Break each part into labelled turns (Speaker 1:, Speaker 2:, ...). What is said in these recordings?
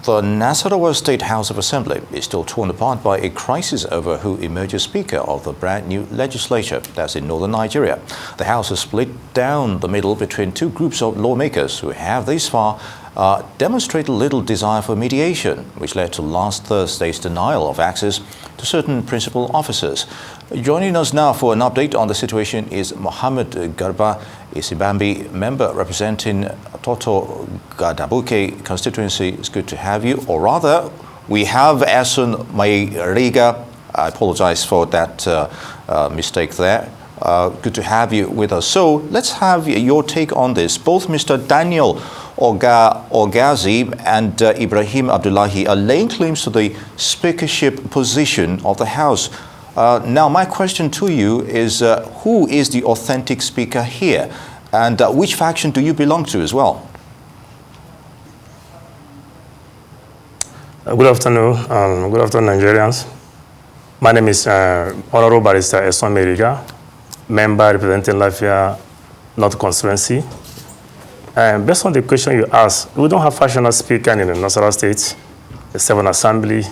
Speaker 1: The Nasarawa State House of Assembly is still torn apart by a crisis over who emerges Speaker of the brand new legislature. That's in northern Nigeria. The House is split down the middle between two groups of lawmakers who have this far demonstrated little desire for mediation, which led to last Thursday's denial of access to certain principal officers. Joining us now for an update on the situation is Mohammed Garba, a Sibambi member representing Toto Gadabuke constituency. It's good to have you. Or rather, we have Esson Mairiga. I apologize for that mistake there. Good to have you with us. So let's have your take on this. Both Mr. Daniel Ogazi and Ibrahim Abdullahi are laying claims to the speakership position of the House. Now, my question to you is, who is the authentic speaker here? And which faction do you belong to as well?
Speaker 2: Good afternoon. Good afternoon, Nigerians. My name is Honorable Barrister Esson Mairiga, member representing Lafia North Constituency. Based on the question you asked, we don't have factional speaker in the Nasarawa State. The 7th Assembly,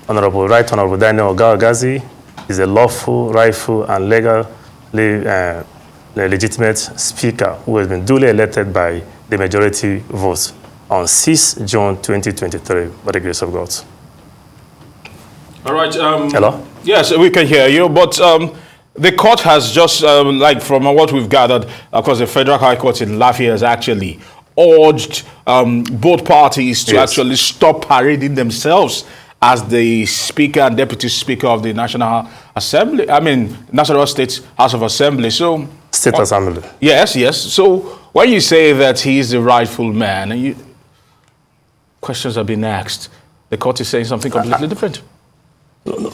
Speaker 2: Honorable Daniel Ogazi, is a lawful, rightful, and legally legitimate speaker who has been duly elected by the majority votes on 6 June 2023, by the grace of God.
Speaker 3: All right.
Speaker 2: Hello?
Speaker 3: Yes, we can hear you, but the court has just, like from what we've gathered, of course, the Federal High Court in Lafia has actually urged both parties to actually stop parading themselves as the Speaker and Deputy Speaker of the National Assembly, Nasarawa State House of Assembly. So,
Speaker 2: State Assembly.
Speaker 3: Yes, yes. So when you say that he's the rightful man, questions have been asked. The court is saying something completely different.
Speaker 2: No.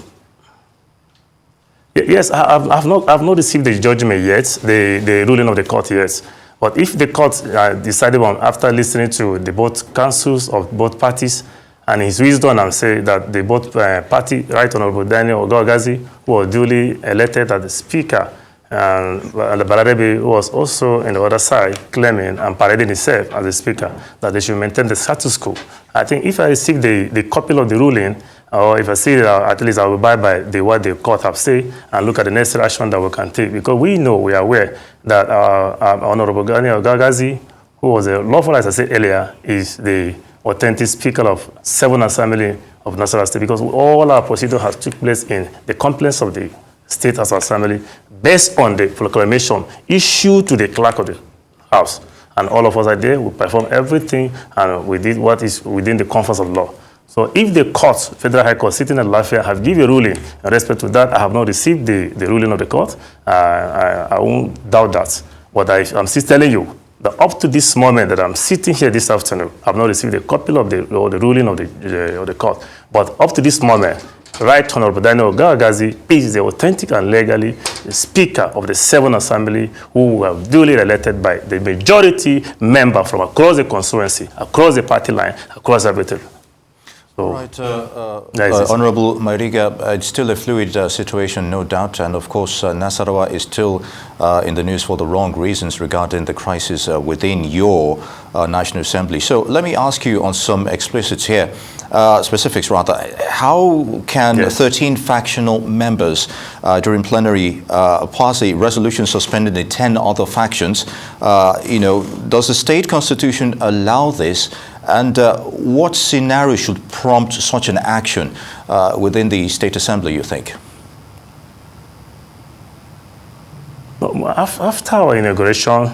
Speaker 2: Yes, I've not received the judgment yet, the ruling of the court yet. But if the court decided on, after listening to the both counsels of both parties, and his wisdom, and say that the both party, Right Honorable Daniel Ogazi, who was duly elected as the Speaker, and Balarebi, who was also on the other side, claiming and parading himself as the Speaker, that they should maintain the status quo. I think if I receive the copy of the ruling, or if I see it, at least I will abide by what the court have said and look at the necessary action that we can take. Because we are aware that Honorable Daniel Ogazi, who was a lawful, as I said earlier, is the authentic Speaker of 7th Assembly of Nasarawa State, because all our procedure has took place in the complaints of the State House of Assembly based on the proclamation issued to the clerk of the House. And all of us are there, we perform everything, and we did what is within the confines of law. So if the court, Federal High Court sitting at Lafia, have given a ruling in respect to that, I have not received the ruling of the court, I won't doubt that. But I'm still telling you, that up to this moment that I'm sitting here this afternoon, I've not received a copy of the ruling of the court. But up to this moment, Right Honorable Daniel Ogazi is the authentic and legally Speaker of the 7th Assembly, who were duly elected by the majority member from across the constituency, across the party line, across everything. So,
Speaker 1: right, Honorable Mairiga, it's still a fluid situation, no doubt, and of course Nasarawa is still in the news for the wrong reasons regarding the crisis within your National Assembly. So let me ask you on some explicits here, specifics rather. How can 13 factional members during plenary pass a resolution suspending the 10 other factions? Does the state constitution allow this? And what scenario should prompt such an action within the State Assembly, you think?
Speaker 2: After our inauguration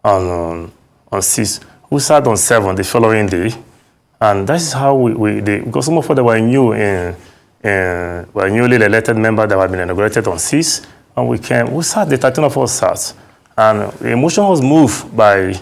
Speaker 2: on 6, we sat on 7 the following day. And that is how because some of us were new were newly elected members that had been inaugurated on 6. And we sat, the 13 of us sat. And the motion was moved by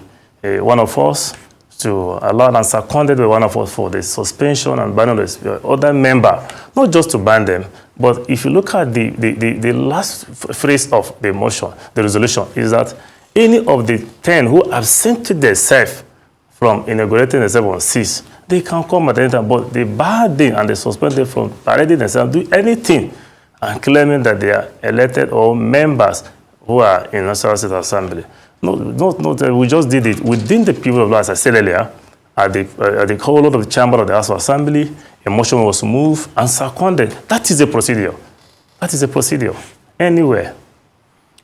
Speaker 2: one of us to allow and seconded by one of us for the suspension and ban of the other member, not just to ban them, but if you look at the last phrase of the motion, the resolution, is that any of the 10 who absented themselves from inaugurating themselves on 6, they can come at any time, but they bar them and they suspend them from parading themselves, do anything, and claiming that they are elected or members who are in National State Assembly. We just did it within the people of law, as I said earlier, at the whole of the chamber of the House of Assembly. A motion was moved and seconded. That is a procedure. That is a procedure. Anywhere.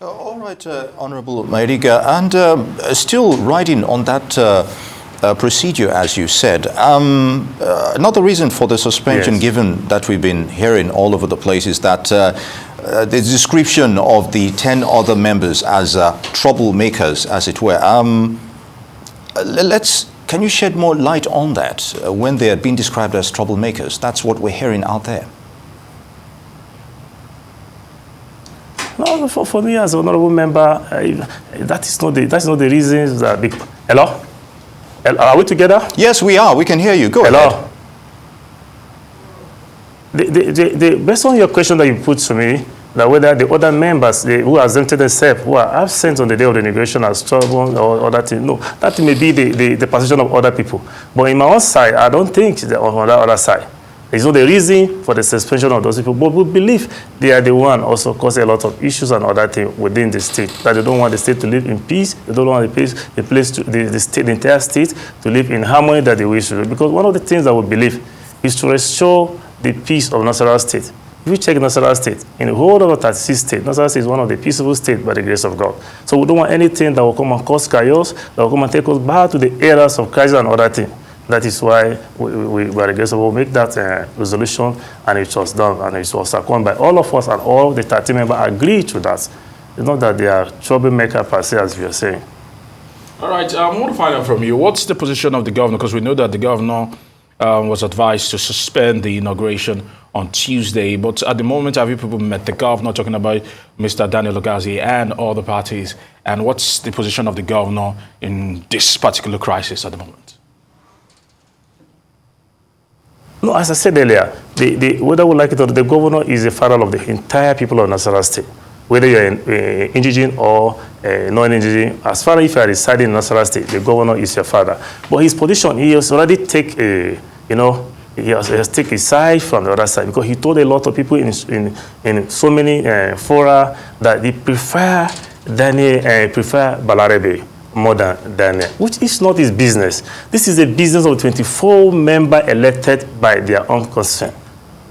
Speaker 1: All right, Honorable Mairiga, and still riding on that procedure, as you said, another reason for the suspension, given that we've been hearing all over the place, is that the description of the 10 other members as troublemakers, as it were. Can you shed more light on that when they had been described as troublemakers? That's what we're hearing out there.
Speaker 2: No, for me as an honorable member, that's not the reason that. Hello? Are we together?
Speaker 1: Yes, we are. We can hear you. Go ahead.
Speaker 2: Based on your question that you put to me, that whether the other members who exempted themselves, who are absent on the day of the inauguration as trouble or other thing, no, that may be the position of other people. But in my own side, I don't think that on that other side. It's not the reason for the suspension of those people, but we believe they are the one also causing a lot of issues and other things within the state. That they don't want the state to live in peace. They don't want the entire state to live in harmony that they wish to do. Because one of the things that we believe is to restore the peace of Nasarawa state. If you check Nasarawa state, in the whole of the 36 states, Nasarawa state is one of the peaceful states by the grace of God. So we don't want anything that will come and cause chaos, that will come and take us back to the eras of crisis and other things. That is why we by the grace of God, make that resolution, and it was done, and it was seconded by all of us, and all the 30 members agreed to that. It's not that they are troublemaker per se, as we are saying.
Speaker 3: All right, I want to find out from you, what's the position of the governor? Because we know that the governor was advised to suspend the inauguration on Tuesday, but at the moment, have you people met the governor, talking about Mr. Daniel Ogazi and all the parties, and what's the position of the governor in this particular crisis at the moment?
Speaker 2: No, as I said earlier, whether we like it or not, the governor is the father of the entire people of Nasarawa state. Whether you're indigene or non-indigene, as far as if you are residing in Nasarawa state, the governor is your father. But his position, he has already taken he has taken his side from the other side, because he told a lot of people in so many fora that they prefer Balarebe more than Daniel, which is not his business. This is a business of 24 members elected by their own consent.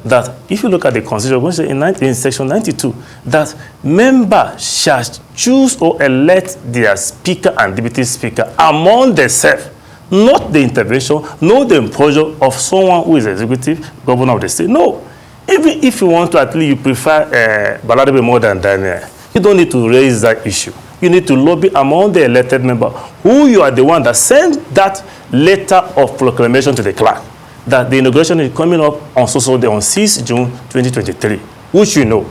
Speaker 2: That if you look at the constitution, in section 92, that members shall choose or elect their speaker and deputy speaker among themselves, not the intervention, not the imposure of someone who is executive governor of the state. No. Even if you want to, at least you prefer Balarebe more than Daniel, you don't need to raise that issue. You need to lobby among the elected members, who you are the one that sent that letter of proclamation to the clerk, that the inauguration is coming up on day on 6 June 2023, which you know.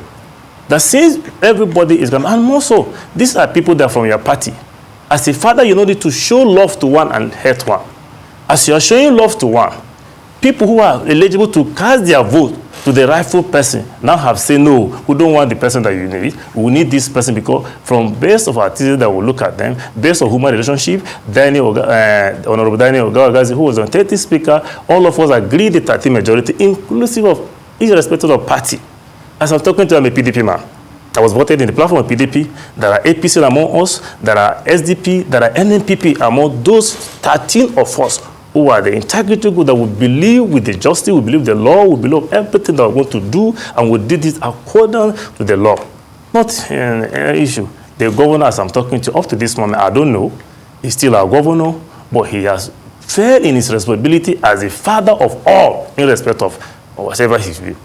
Speaker 2: That since everybody is going, and also, these are people that are from your party. As a father, you need to show love to one and hate one. As you are showing love to one, people who are eligible to cast their vote to the rightful person now have said, no, we don't want the person that you need. We need this person because from base of our thesis that we look at them, based on human relationship, Honorable Daniel Ogazi, who was on 30 speaker, all of us agreed the 30 majority, inclusive of irrespective of party. As I'm talking to, I'm a PDP man. I was voted in the platform of PDP. There are APC among us. There are SDP. There are NNPP among those 13 of us who are the integrity group that will believe with the justice, we believe the law, we believe everything that we're going to do, and we did it according to the law. Not an issue. The governor, as I'm talking to, up to this moment, I don't know. He's still our governor, but he has failed in his responsibility as the father of all, in respect of whatever his view.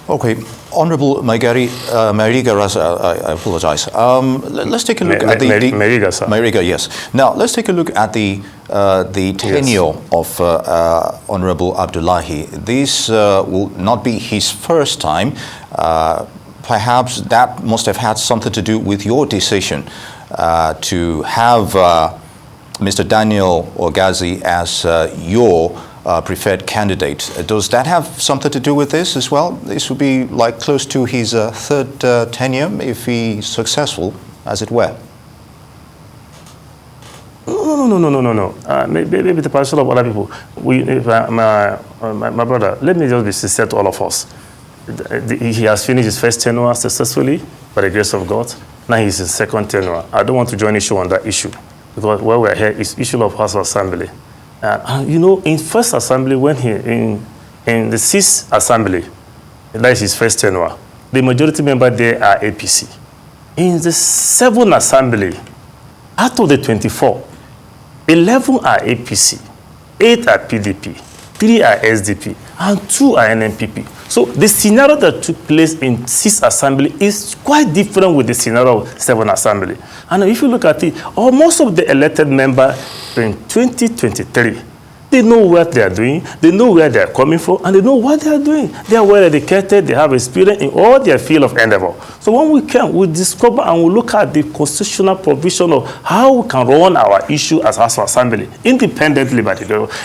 Speaker 1: Okay, Honorable Mairiga, I apologize. Let's take a look at the
Speaker 2: Mairiga, sir.
Speaker 1: Mairiga, yes. Now let's take a look at the tenure of Honorable Abdullahi. This will not be his first time. Perhaps that must have had something to do with your decision to have Mr. Daniel Ogazi as your preferred candidate. Does that have something to do with this as well? This would be like close to his third tenure if he's successful, as it were.
Speaker 2: No. Maybe the position of other people. My brother, let me just be sincere to all of us. He has finished his first tenure successfully by the grace of God. Now he's in second tenure. I don't want to join issue on that issue because where we're here is issue of House of Assembly. And you know, in first assembly, when he in the sixth assembly, that is his first tenure, the majority member there are APC. In the seventh assembly, out of the 24, 11 are APC, 8 are PDP, 3 are SDP, and 2 are NNPP. So the scenario that took place in sixth assembly is quite different with the scenario of seventh assembly. And if you look at it, most of the elected members in 2023, they know what they are doing, they know where they are coming from, and they know what they are doing. They are well educated, they have experience in all their field of endeavor. So when we come, we discover and we look at the constitutional provision of how we can run our issue as House of Assembly, independently, but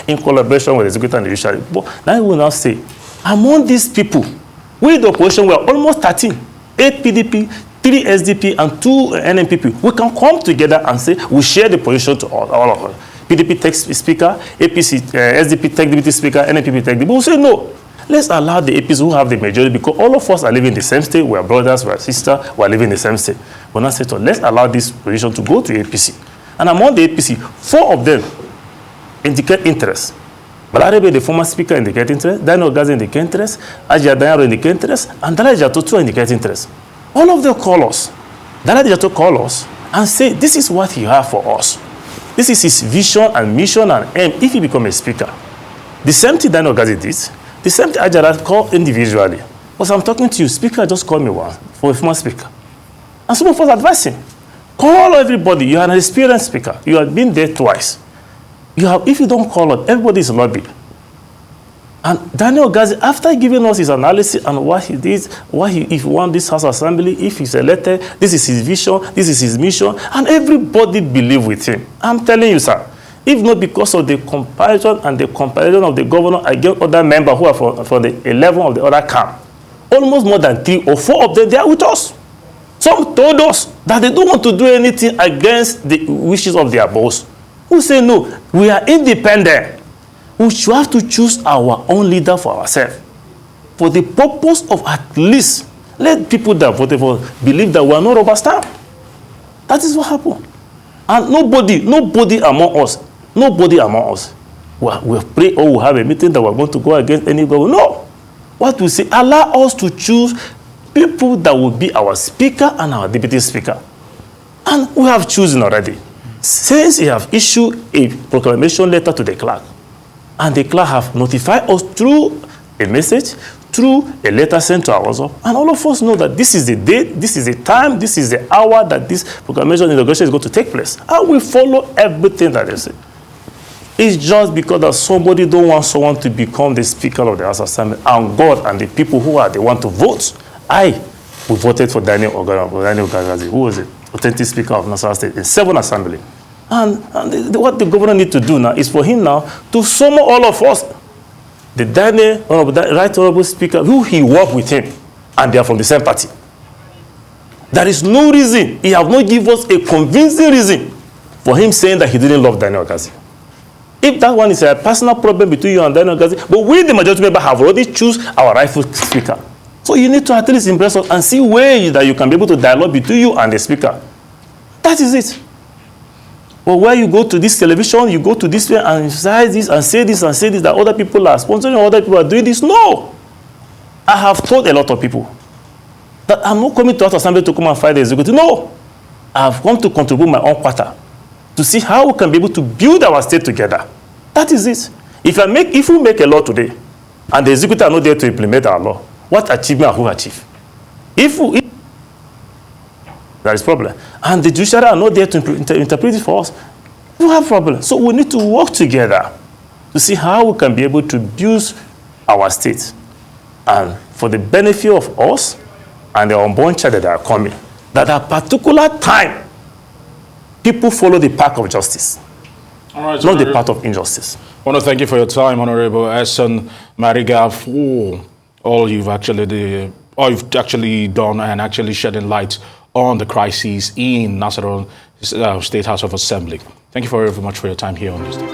Speaker 2: in collaboration with the executive and the judiciary. But now we will now say, among these people, we the opposition were almost 13, 8 PDP, 3 SDP, and 2 NNPP. We can come together and say we share the position to all of us. PDP takes speaker, APC, SDP take deputy speaker, NNPP take the. But we say no. Let's allow the APCs who have the majority, because all of us are living in the same state. We are brothers, we are sisters, we are living in the same state. But now say, so let's allow this position to go to APC. And among the APC, 4 of them indicate interest. Balarabe, the former speaker, indicate interest. Hon Ogazi indicate interest. Ajia Dayaro indicate interest. And Dala Jatotu indicate interest. All of them call us. Dala Jatotu call us and say, this is what he has for us. This is his vision and mission and aim if he becomes a speaker. The same thing Hon Ogazi did. The same thing Ajara called individually. Because I'm talking to you, speaker just called me once for a former speaker. And some of us advise him. Call everybody. You are an experienced speaker. You have been there twice. If you don't call us, everybody is lobbied. And Hon Ogazi, after giving us his analysis and what he did, if he won this House Assembly, if he's elected, this is his vision, this is his mission, and everybody believe with him. I'm telling you, sir, if not because of the comparison and the comparison of the governor against other members who are for the 11 of the other camp, almost more than 3 or 4 of them, they are with us. Some told us that they don't want to do anything against the wishes of their boss. Who say, no, we are independent. We should have to choose our own leader for ourselves. For the purpose of at least let people that voted for us believe that we are not rubber stamp. That is what happened. And nobody among us, we pray or we have a meeting that we're going to go against any government. No. What we say, allow us to choose people that will be our speaker and our deputy speaker. And we have chosen already. Since he have issued a proclamation letter to the clerk, and the clerk have notified us through a message, through a letter sent to our WhatsApp, and all of us know that this is the date, this is the time, this is the hour that this proclamation inauguration is going to take place. And we follow everything that they say. It's just because that somebody don't want someone to become the Speaker of the House of Assembly, and God and the people who are the one to vote. We voted for Hon Ogazi, who was the authentic Speaker of Nasarawa State in 7th Assembly. And what the governor needs to do now is for him now to summon all of us, the right honorable speaker, who he worked with him, and they are from the same party. There is no reason, he have not given us a convincing reason for him saying that he didn't love Hon Ogazi. If that one is a personal problem between you and Hon Ogazi, but we, the majority member, have already choose our rightful speaker. So you need to at least impress us and see ways that you can be able to dialogue between you and the speaker. That is it. But where you go to this television, you go to this way and emphasize this and say this and say this, that other people are sponsoring, other people are doing this. No! I have told a lot of people that I'm not coming to House Assembly to come and fight the executive. No! I've come to contribute my own quarter to see how we can be able to build our state together. That is it. If we make a law today and the executive are not there to implement our law, what achievement have we achieved? If there is problem. And the judiciary are not there to interpret it for us. We have problem. So we need to work together to see how we can be able to build our state. And for the benefit of us and the unborn child that are coming, that at a particular time, people follow the path of justice,
Speaker 3: all right,
Speaker 2: not the path of injustice.
Speaker 3: I want to thank you for your time, Honorable Esson Mairiga, for all you've actually done and actually shedding light on the crises in Nasarawa State House of Assembly. Thank you very much for your time here on this day.